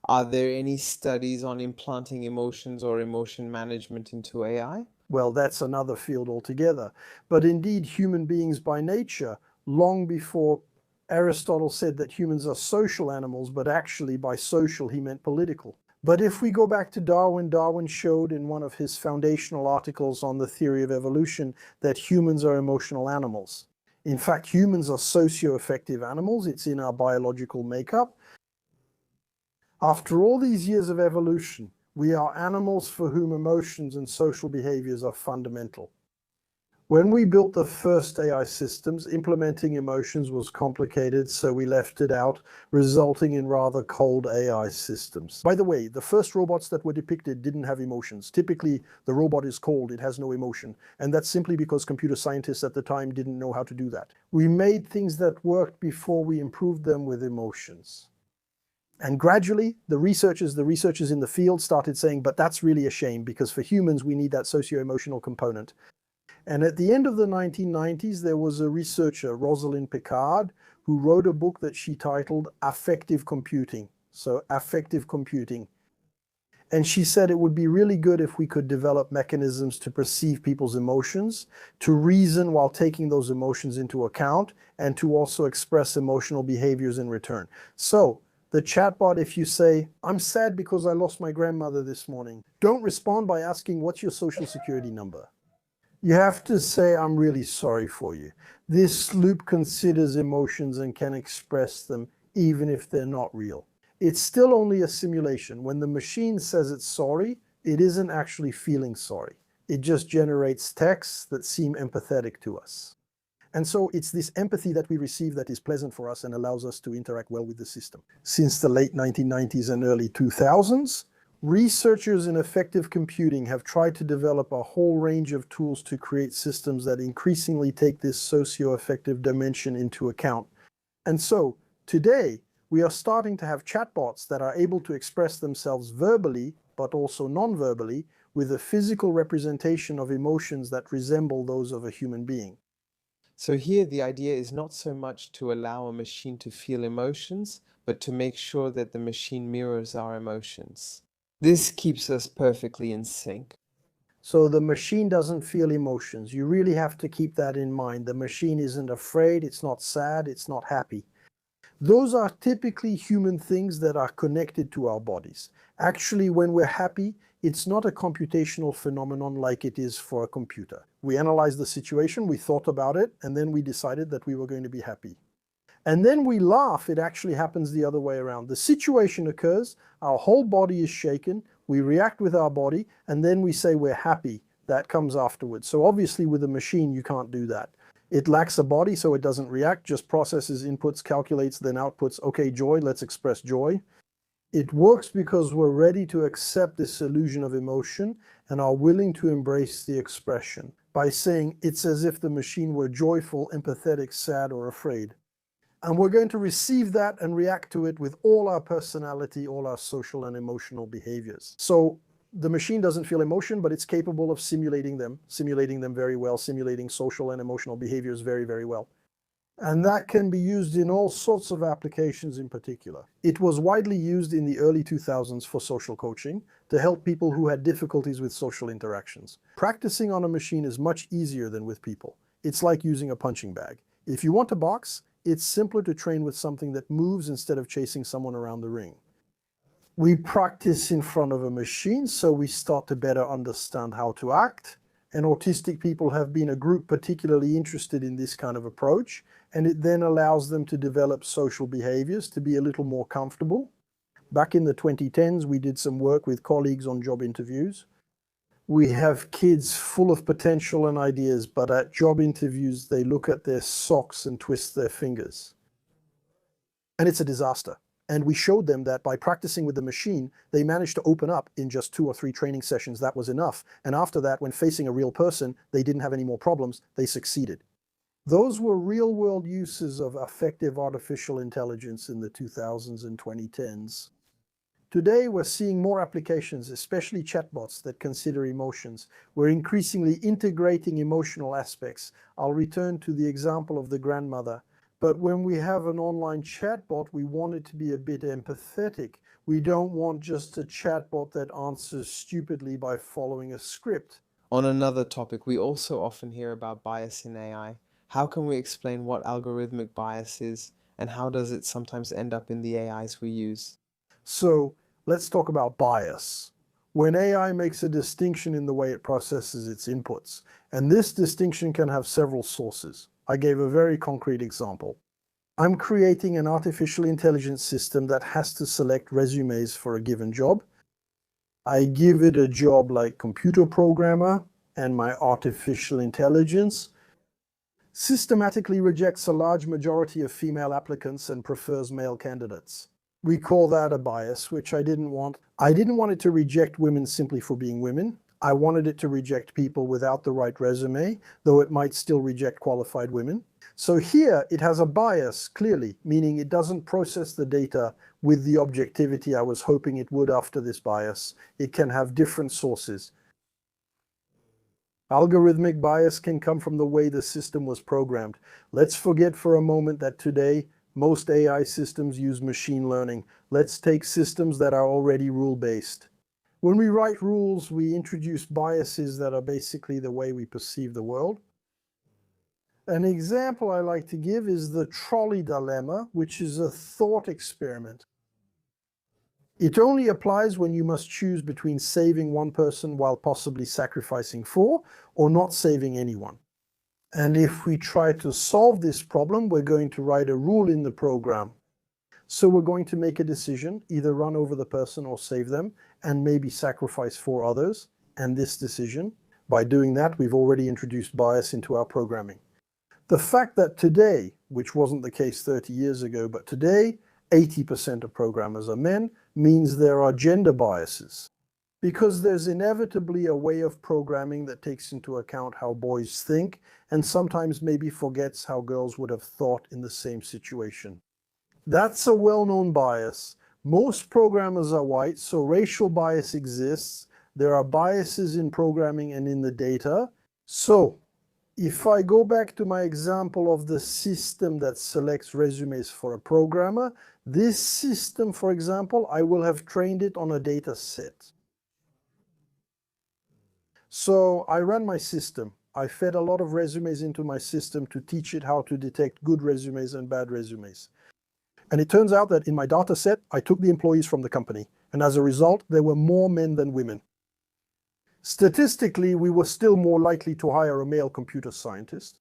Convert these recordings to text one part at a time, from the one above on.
Are there any studies on implanting emotions or emotion management into AI? Well, that's another field altogether. But indeed, human beings by nature, long before Aristotle said that humans are social animals, but actually by social he meant political. But if we go back to Darwin, Darwin showed in one of his foundational articles on the theory of evolution that humans are emotional animals. In fact, humans are socio-affective animals. It's in our biological makeup. After all these years of evolution, we are animals for whom emotions and social behaviors are fundamental. When we built the first AI systems, implementing emotions was complicated, so we left it out, resulting in rather cold AI systems. By the way, the first robots that were depicted didn't have emotions. Typically, the robot is cold, it has no emotion, and that's simply because computer scientists at the time didn't know how to do that. We made things that worked before we improved them with emotions. And gradually, the researchers in the field started saying, but that's really a shame because for humans, we need that socio-emotional component. And at the end of the 1990s, there was a researcher, Rosalind Picard, who wrote a book that she titled Affective Computing. So affective computing. And she said it would be really good if we could develop mechanisms to perceive people's emotions, to reason while taking those emotions into account, and to also express emotional behaviors in return. So the chatbot, if you say, I'm sad because I lost my grandmother this morning, don't respond by asking, what's your social security number? You have to say, I'm really sorry for you. This loop considers emotions and can express them even if they're not real. It's still only a simulation. When the machine says it's sorry, it isn't actually feeling sorry. It just generates texts that seem empathetic to us. And so it's this empathy that we receive that is pleasant for us and allows us to interact well with the system. Since the late 1990s and early 2000s, researchers in affective computing have tried to develop a whole range of tools to create systems that increasingly take this socio-affective dimension into account. And so today, we are starting to have chatbots that are able to express themselves verbally, but also non-verbally, with a physical representation of emotions that resemble those of a human being. So here the idea is not so much to allow a machine to feel emotions, but to make sure that the machine mirrors our emotions. This keeps us perfectly in sync. So the machine doesn't feel emotions. You really have to keep that in mind. The machine isn't afraid, it's not sad, it's not happy. Those are typically human things that are connected to our bodies. Actually, when we're happy, it's not a computational phenomenon like it is for a computer. We analyzed the situation, we thought about it, and then we decided that we were going to be happy. And then we laugh, it actually happens the other way around. The situation occurs, our whole body is shaken, we react with our body, and then we say we're happy. That comes afterwards. So obviously with a machine, you can't do that. It lacks a body, so it doesn't react, just processes inputs, calculates, then outputs, okay, joy, let's express joy. It works because we're ready to accept this illusion of emotion and are willing to embrace the expression by saying it's as if the machine were joyful, empathetic, sad, or afraid. And we're going to receive that and react to it with all our personality, all our social and emotional behaviors. So the machine doesn't feel emotion, but it's capable of simulating them very well, simulating social and emotional behaviors very, very well. And that can be used in all sorts of applications in particular. It was widely used in the early 2000s for social coaching to help people who had difficulties with social interactions. Practicing on a machine is much easier than with people. It's like using a punching bag. If you want to box, it's simpler to train with something that moves instead of chasing someone around the ring. We practice in front of a machine, so we start to better understand how to act. And autistic people have been a group particularly interested in this kind of approach, and it then allows them to develop social behaviors to be a little more comfortable. Back in the 2010s, we did some work with colleagues on job interviews. We have kids full of potential and ideas, but at job interviews, they look at their socks and twist their fingers. And it's a disaster. And we showed them that by practicing with the machine, they managed to open up in just 2 or 3 training sessions. That was enough. And after that, when facing a real person, they didn't have any more problems. They succeeded. Those were real-world uses of affective artificial intelligence in the 2000s and 2010s. Today, we're seeing more applications, especially chatbots that consider emotions. We're increasingly integrating emotional aspects. I'll return to the example of the grandmother. But when we have an online chatbot, we want it to be a bit empathetic. We don't want just a chatbot that answers stupidly by following a script. On another topic, we also often hear about bias in AI. How can we explain what algorithmic bias is, and how does it sometimes end up in the AIs we use? So let's talk about bias. When AI makes a distinction in the way it processes its inputs, and this distinction can have several sources. I gave a very concrete example. I'm creating an artificial intelligence system that has to select resumes for a given job. I give it a job like computer programmer, and my artificial intelligence systematically rejects a large majority of female applicants and prefers male candidates. We call that a bias, which I didn't want. I didn't want it to reject women simply for being women. I wanted it to reject people without the right resume, though it might still reject qualified women. So here it has a bias, clearly, meaning it doesn't process the data with the objectivity I was hoping it would after this bias. It can have different sources. Algorithmic bias can come from the way the system was programmed. Let's forget for a moment that today most AI systems use machine learning. Let's take systems that are already rule-based. When we write rules, we introduce biases that are basically the way we perceive the world. An example I like to give is the trolley dilemma, which is a thought experiment. It only applies when you must choose between saving one person while possibly sacrificing four, or not saving anyone. And if we try to solve this problem, we're going to write a rule in the program. So we're going to make a decision, either run over the person or save them, and maybe sacrifice four others. And this decision, by doing that, we've already introduced bias into our programming. The fact that today, which wasn't the case 30 years ago, but today, 80% of programmers are men, means there are gender biases. Because there's inevitably a way of programming that takes into account how boys think, and sometimes maybe forgets how girls would have thought in the same situation. That's a well-known bias. Most programmers are white, so racial bias exists. There are biases in programming and in the data. So, if I go back to my example of the system that selects resumes for a programmer, this system, for example, I will have trained it on a data set. So I ran my system. I fed a lot of resumes into my system to teach it how to detect good resumes and bad resumes. And it turns out that in my data set, I took the employees from the company. And as a result, there were more men than women. Statistically, we were still more likely to hire a male computer scientist.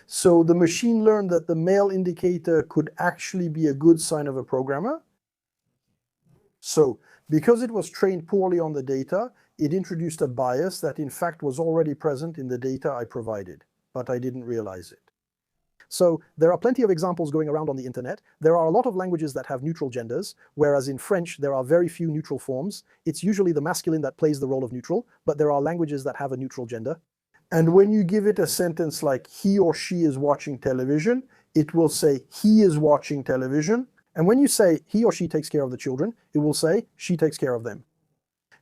So the machine learned that the male indicator could actually be a good sign of a programmer. So because it was trained poorly on the data, it introduced a bias that in fact was already present in the data I provided, but I didn't realize it. So there are plenty of examples going around on the internet. There are a lot of languages that have neutral genders, whereas in French there are very few neutral forms. It's usually the masculine that plays the role of neutral, but there are languages that have a neutral gender. And when you give it a sentence like he or she is watching television, it will say he is watching television. And when you say he or she takes care of the children, it will say she takes care of them.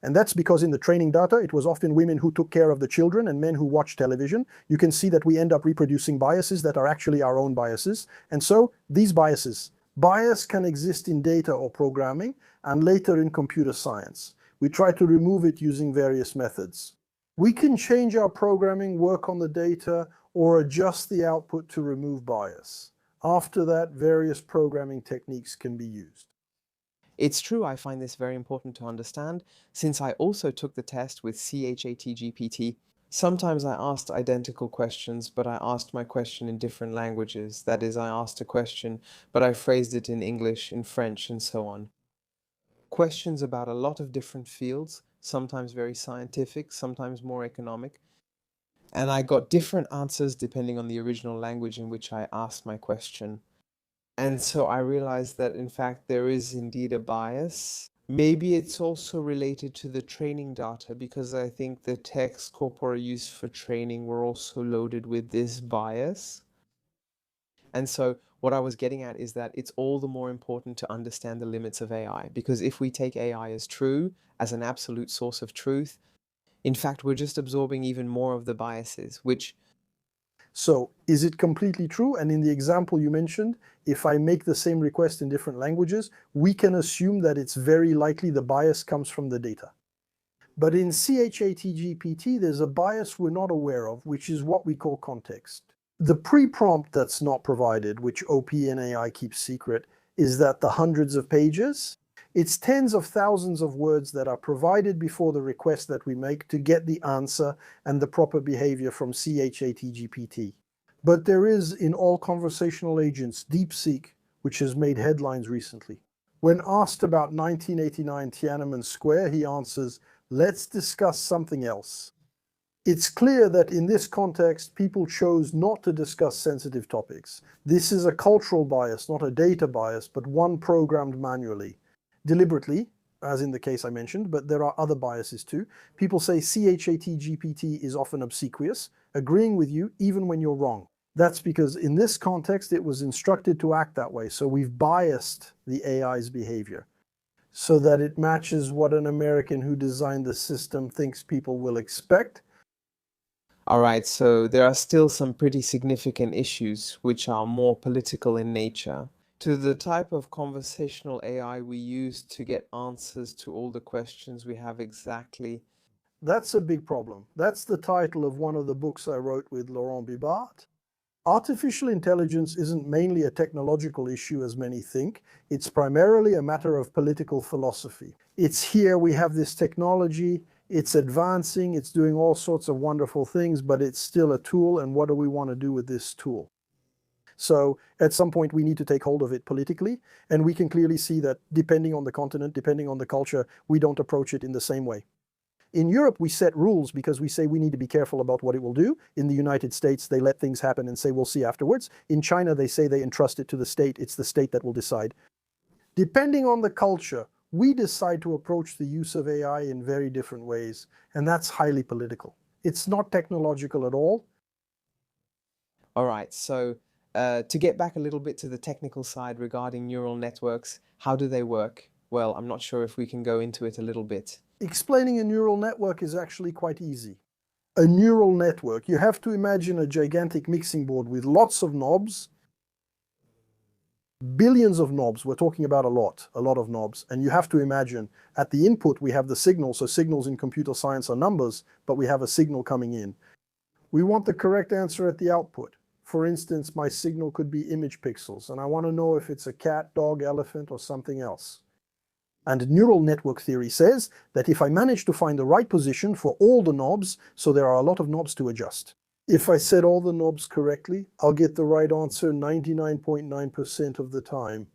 And that's because in the training data, it was often women who took care of the children and men who watched television. You can see that we end up reproducing biases that are actually our own biases. And so these biases, bias can exist in data or programming and later in computer science. We try to remove it using various methods. We can change our programming, work on the data, or adjust the output to remove bias. After that, various programming techniques can be used. It's true, I find this very important to understand, since I also took the test with ChatGPT. Sometimes I asked identical questions, but I asked my question in different languages. That is, I asked a question, but I phrased it in English, in French, and so on. Questions about a lot of different fields, sometimes very scientific, sometimes more economic. And I got different answers depending on the original language in which I asked my question. And so I realized that in fact there is indeed a bias. Maybe it's also related to the training data because I think the text corpora used for training were also loaded with this bias. And so what I was getting at is that it's all the more important to understand the limits of AI because if we take AI as true, as an absolute source of truth, in fact we're just absorbing even more of the biases, which So is it completely true? And in the example you mentioned, if I make the same request in different languages, we can assume that it's very likely the bias comes from the data. But in ChatGPT, there's a bias we're not aware of, which is what we call context. The pre-prompt that's not provided, which OpenAI keeps secret, is that the hundreds of pages, it's tens of thousands of words that are provided before the request that we make to get the answer and the proper behavior from ChatGPT. But there is, in all conversational agents, DeepSeek, which has made headlines recently. When asked about 1989 Tiananmen Square, he answers, "Let's discuss something else." It's clear that in this context, people chose not to discuss sensitive topics. This is a cultural bias, not a data bias, but one programmed manually. Deliberately, as in the case I mentioned, but there are other biases too. People say ChatGPT is often obsequious, agreeing with you even when you're wrong. That's because in this context, it was instructed to act that way. So we've biased the AI's behavior so that it matches what an American who designed the system thinks people will expect. All right, so there are still some pretty significant issues which are more political in nature. To the type of conversational AI we use to get answers to all the questions we have exactly. That's a big problem. That's the title of one of the books I wrote with Laurent Bibart. Artificial intelligence isn't mainly a technological issue as many think. It's primarily a matter of political philosophy. It's here we have this technology, it's advancing, it's doing all sorts of wonderful things, but it's still a tool, and what do we want to do with this tool? So at some point we need to take hold of it politically, and we can clearly see that depending on the continent, depending on the culture, we don't approach it in the same way. In Europe, we set rules because we say we need to be careful about what it will do. In the United States, they let things happen and say we'll see afterwards. In China, they say they entrust it to the state. It's the state that will decide. Depending on the culture, we decide to approach the use of AI in very different ways, and that's highly political. It's not technological at all. All right, so to get back a little bit to the technical side regarding neural networks, how do they work? Well, I'm not sure if we can go into it a little bit. Explaining a neural network is actually quite easy. A neural network, you have to imagine a gigantic mixing board with lots of knobs, billions of knobs. We're talking about a lot of knobs. And you have to imagine at the input, we have the signal. So signals in computer science are numbers, but we have a signal coming in. We want the correct answer at the output. For instance, my signal could be image pixels, and I want to know if it's a cat, dog, elephant, or something else. And neural network theory says that if I manage to find the right position for all the knobs, so there are a lot of knobs to adjust. If I set all the knobs correctly, I'll get the right answer 99.9% of the time.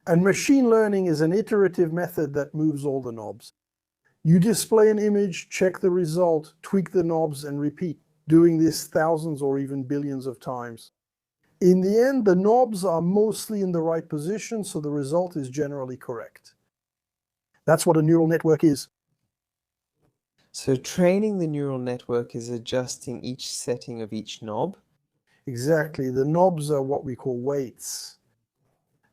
And machine learning is an iterative method that moves all the knobs. You display an image, check the result, tweak the knobs, and repeat, doing this thousands or even billions of times. In the end, the knobs are mostly in the right position, so the result is generally correct. That's what a neural network is. So training the neural network is adjusting each setting of each knob. Exactly. The knobs are what we call weights.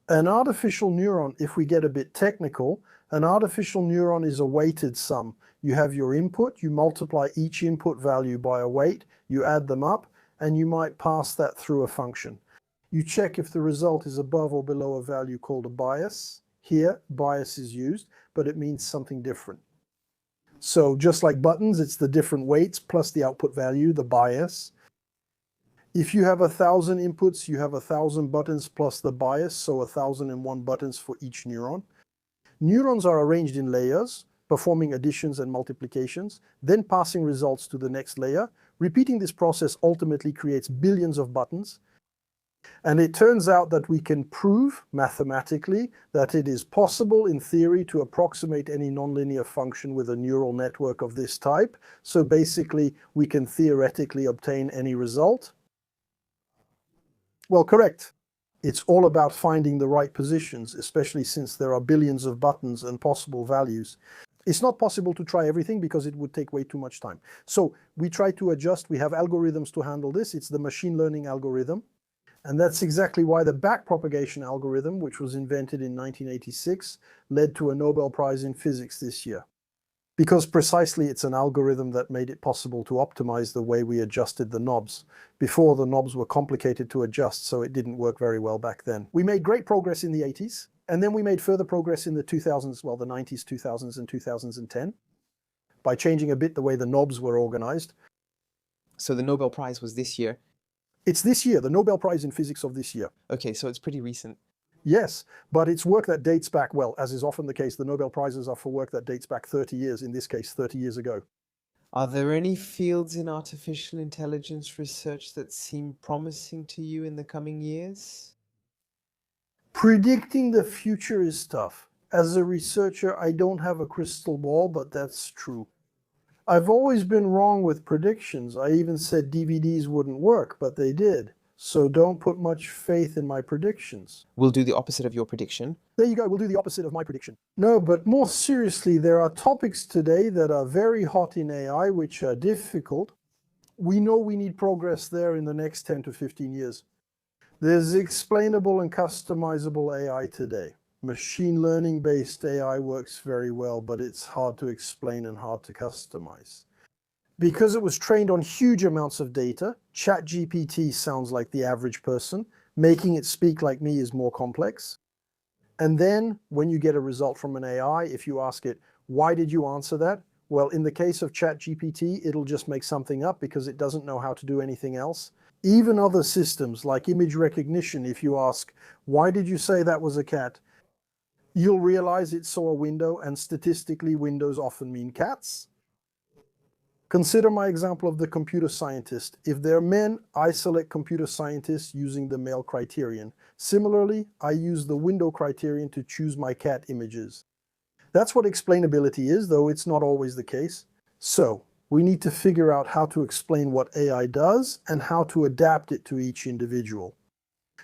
An artificial neuron, if we get a bit technical, an artificial neuron is a weighted sum. You have your input, you multiply each input value by a weight, you add them up, and you might pass that through a function. You check if the result is above or below a value called a bias. Here, bias is used, but it means something different. So just like buttons, it's the different weights plus the output value, the bias. If you have 1,000 inputs, you have 1,000 buttons plus the bias, so 1,001 buttons for each neuron. Neurons are arranged in layers, performing additions and multiplications, then passing results to the next layer. Repeating this process ultimately creates billions of buttons. And it turns out that we can prove mathematically that it is possible in theory to approximate any nonlinear function with a neural network of this type. So basically, we can theoretically obtain any result. Well, correct. It's all about finding the right positions, especially since there are billions of buttons and possible values. It's not possible to try everything because it would take way too much time. So we try to adjust. We have algorithms to handle this. It's the machine learning algorithm. And that's exactly why the backpropagation algorithm, which was invented in 1986, led to a Nobel Prize in physics this year. Because precisely it's an algorithm that made it possible to optimize the way we adjusted the knobs. Before, the knobs were complicated to adjust, so it didn't work very well back then. We made great progress in the 80s, and then we made further progress in the 2000s, well, the 90s, 2000s, and 2010, by changing a bit the way the knobs were organized. So the Nobel Prize was this year. It's this year, the Nobel Prize in Physics of this year. Okay, so it's pretty recent. Yes, but it's work that dates back, well, as is often the case, the Nobel Prizes are for work that dates back 30 years, in this case, 30 years ago. Are there any fields in artificial intelligence research that seem promising to you in the coming years? Predicting the future is tough. As a researcher, I don't have a crystal ball, but that's true. I've always been wrong with predictions. I even said DVDs wouldn't work, but they did. So don't put much faith in my predictions. We'll do the opposite of your prediction. There you go, we'll do the opposite of my prediction. No, but more seriously, there are topics today that are very hot in AI, which are difficult. We know we need progress there in the next 10 to 15 years. There's explainable and customizable AI today. Machine learning-based AI works very well, but it's hard to explain and hard to customize. Because it was trained on huge amounts of data, ChatGPT sounds like the average person. Making it speak like me is more complex. And then when you get a result from an AI, if you ask it, why did you answer that? Well, in the case of ChatGPT, it'll just make something up because it doesn't know how to do anything else. Even other systems like image recognition, if you ask, why did you say that was a cat? You'll realize it saw a window, and statistically, windows often mean cats. Consider my example of the computer scientist. If they're men, I select computer scientists using the male criterion. Similarly, I use the window criterion to choose my cat images. That's what explainability is, though it's not always the case. So, we need to figure out how to explain what AI does and how to adapt it to each individual.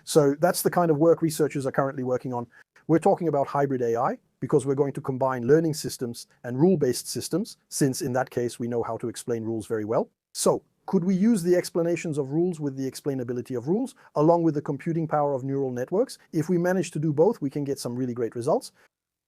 So that's the kind of work researchers are currently working on. We're talking about hybrid AI because we're going to combine learning systems and rule-based systems, since in that case we know how to explain rules very well. So, could we use the explanations of rules with the explainability of rules, along with the computing power of neural networks? If we manage to do both, we can get some really great results.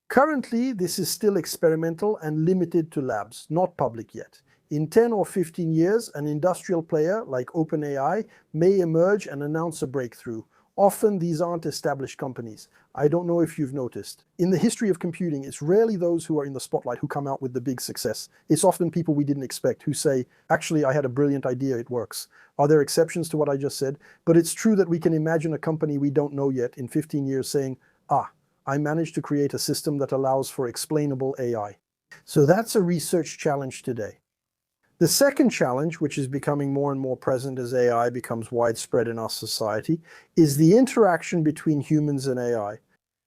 Currently, this is still experimental and limited to labs, not public yet. In 10 or 15 years, an industrial player like OpenAI may emerge and announce a breakthrough. Often these aren't established companies. I don't know if you've noticed. In the history of computing, it's rarely those who are in the spotlight who come out with the big success. It's often people we didn't expect who say, actually, I had a brilliant idea, it works. Are there exceptions to what I just said? But it's true that we can imagine a company we don't know yet in 15 years saying, I managed to create a system that allows for explainable AI. So that's a research challenge today. The second challenge, which is becoming more and more present as AI becomes widespread in our society, is the interaction between humans and AI.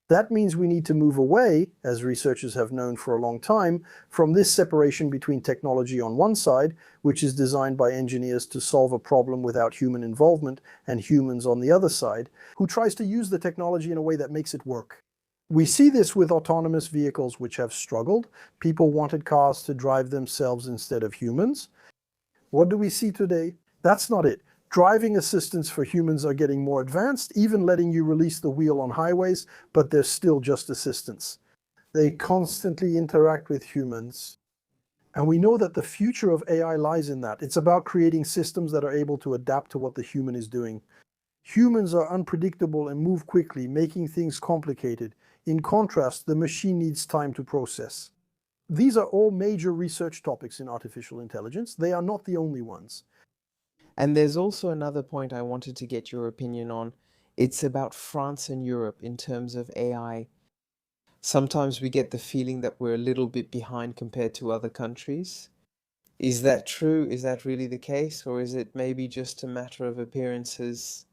That means we need to move away, as researchers have known for a long time, from this separation between technology on one side, which is designed by engineers to solve a problem without human involvement, and humans on the other side, who tries to use the technology in a way that makes it work. We see this with autonomous vehicles which have struggled. People wanted cars to drive themselves instead of humans. What do we see today? That's not it. Driving assistants for humans are getting more advanced, even letting you release the wheel on highways, but they're still just assistants. They constantly interact with humans. And we know that the future of AI lies in that. It's about creating systems that are able to adapt to what the human is doing. Humans are unpredictable and move quickly, making things complicated. In contrast, the machine needs time to process. These are all major research topics in artificial intelligence. They are not the only ones. And there's also another point I wanted to get your opinion on. It's about France and Europe in terms of AI. Sometimes we get the feeling that we're a little bit behind compared to other countries. Is that true? Is that really the case? Or is it maybe just a matter of appearances?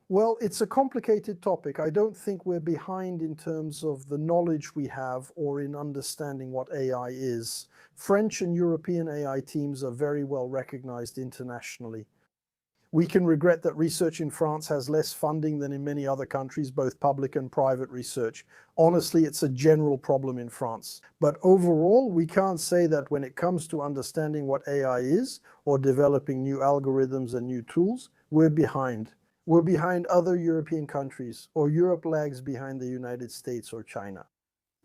Well, it's a complicated topic. I don't think we're behind in terms of the knowledge we have or in understanding what AI is. French and European AI teams are very well recognized internationally. We can regret that research in France has less funding than in many other countries, both public and private research. Honestly, it's a general problem in France. But overall, we can't say that when it comes to understanding what AI is or developing new algorithms and new tools, we're behind. We're behind other European countries, or Europe lags behind the United States or China.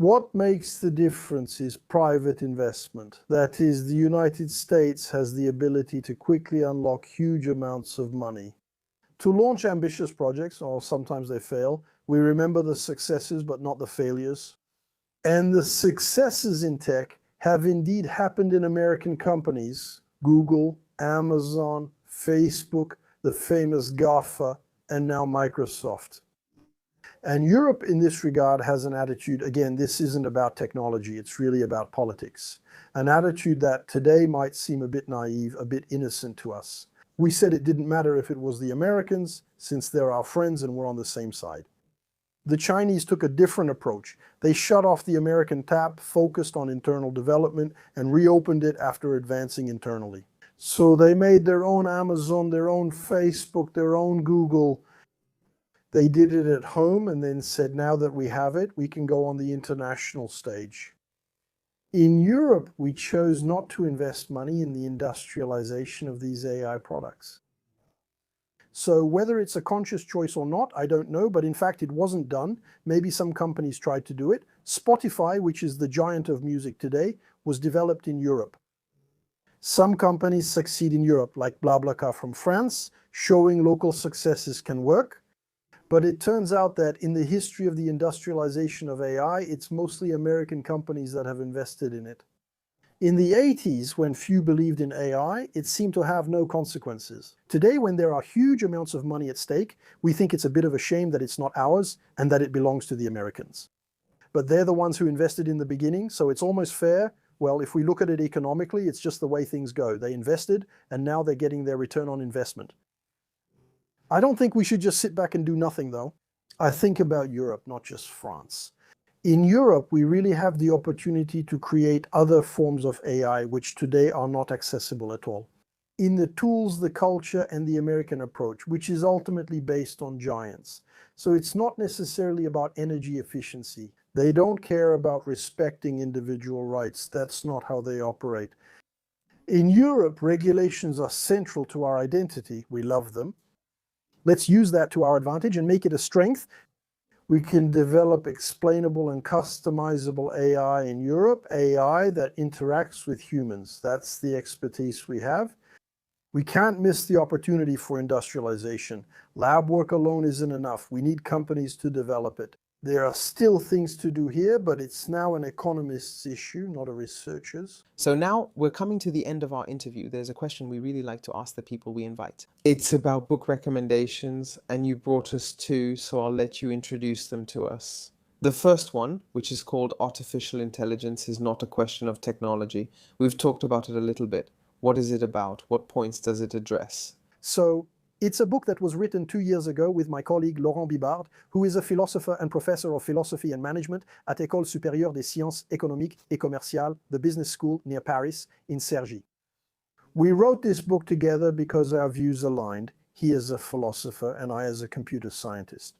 What makes the difference is private investment. That is, the United States has the ability to quickly unlock huge amounts of money. To launch ambitious projects, or sometimes they fail, we remember the successes but not the failures. And the successes in tech have indeed happened in American companies: Google, Amazon, Facebook, the famous GAFA, and now Microsoft. And Europe in this regard has an attitude, again, this isn't about technology, it's really about politics. An attitude that today might seem a bit naive, a bit innocent to us. We said it didn't matter if it was the Americans, since they're our friends and we're on the same side. The Chinese took a different approach. They shut off the American tap, focused on internal development, and reopened it after advancing internally. So they made their own Amazon, their own Facebook, their own Google. They did it at home and then said, now that we have it, we can go on the international stage. In Europe, we chose not to invest money in the industrialization of these AI products. So whether it's a conscious choice or not, I don't know, but in fact it wasn't done. Maybe some companies tried to do it. Spotify, which is the giant of music today, was developed in Europe. Some companies succeed in Europe, like BlaBlaCar from France, showing local successes can work. But it turns out that in the history of the industrialization of AI, it's mostly American companies that have invested in it. In the 80s, when few believed in AI, it seemed to have no consequences. Today, when there are huge amounts of money at stake, we think it's a bit of a shame that it's not ours and that it belongs to the Americans. But they're the ones who invested in the beginning, so it's almost fair. Well, if we look at it economically, it's just the way things go. They invested, and now they're getting their return on investment. I don't think we should just sit back and do nothing, though. I think about Europe, not just France. In Europe, we really have the opportunity to create other forms of AI which today are not accessible at all. In the tools, the culture, and the American approach, which is ultimately based on giants. So it's not necessarily about energy efficiency. They don't care about respecting individual rights. That's not how they operate. In Europe, regulations are central to our identity. We love them. Let's use that to our advantage and make it a strength. We can develop explainable and customizable AI in Europe, AI that interacts with humans. That's the expertise we have. We can't miss the opportunity for industrialization. Lab work alone isn't enough. We need companies to develop it. There are still things to do here, but it's now an economist's issue, not a researcher's. So now we're coming to the end of our interview. There's a question we really like to ask the people we invite. It's about book recommendations, and you brought us two, so I'll let you introduce them to us. The first one, which is called Artificial Intelligence is Not a Question of Technology. We've talked about it a little bit. What is it about? What points does it address? So it's a book that was written 2 years ago with my colleague Laurent Bibard, who is a philosopher and professor of philosophy and management at École Supérieure des Sciences Économiques et Commerciales, the business school near Paris in Cergy. We wrote this book together because our views aligned, he as a philosopher and I as a computer scientist,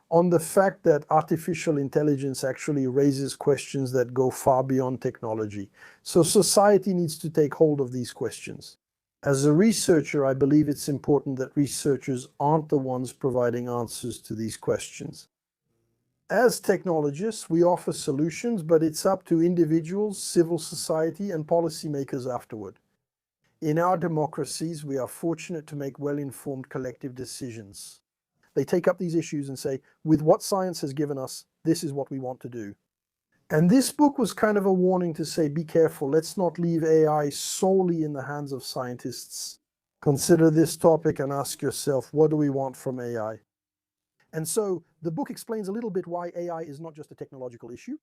on the fact that artificial intelligence actually raises questions that go far beyond technology. So society needs to take hold of these questions. As a researcher, I believe it's important that researchers aren't the ones providing answers to these questions. As technologists, we offer solutions, but it's up to individuals, civil society, and policymakers afterward. In our democracies, we are fortunate to make well-informed collective decisions. They take up these issues and say, with what science has given us, this is what we want to do. And this book was kind of a warning to say, be careful, let's not leave AI solely in the hands of scientists. Consider this topic and ask yourself, what do we want from AI? And so the book explains a little bit why AI is not just a technological issue.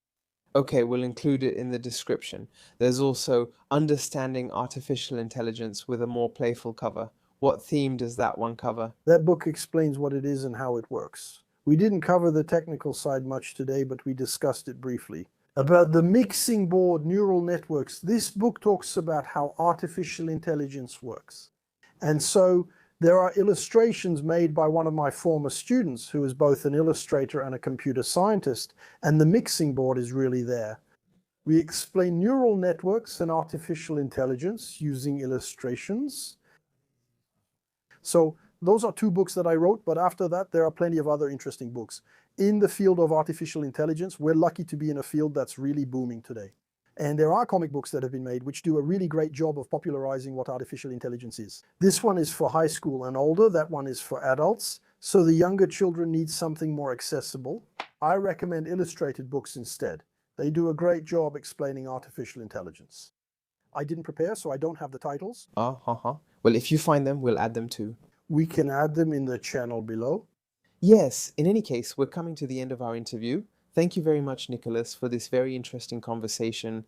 Okay, we'll include it in the description. There's also Understanding Artificial Intelligence with a more playful cover. What theme does that one cover? That book explains what it is and how it works. We didn't cover the technical side much today, but we discussed it briefly. About the mixing board neural networks, this book talks about how artificial intelligence works. And so there are illustrations made by one of my former students, who is both an illustrator and a computer scientist, and the mixing board is really there. We explain neural networks and artificial intelligence using illustrations. So those are two books that I wrote, but after that, there are plenty of other interesting books. In the field of artificial intelligence, we're lucky to be in a field that's really booming today. And there are comic books that have been made which do a really great job of popularizing what artificial intelligence is. This one is for high school and older, that one is for adults. So the younger children need something more accessible. I recommend illustrated books instead. They do a great job explaining artificial intelligence. I didn't prepare, so I don't have the titles. Well, if you find them, we'll add them too. We can add them in the channel below. Yes, in any case, we're coming to the end of our interview. Thank you very much, Nicholas, for this very interesting conversation.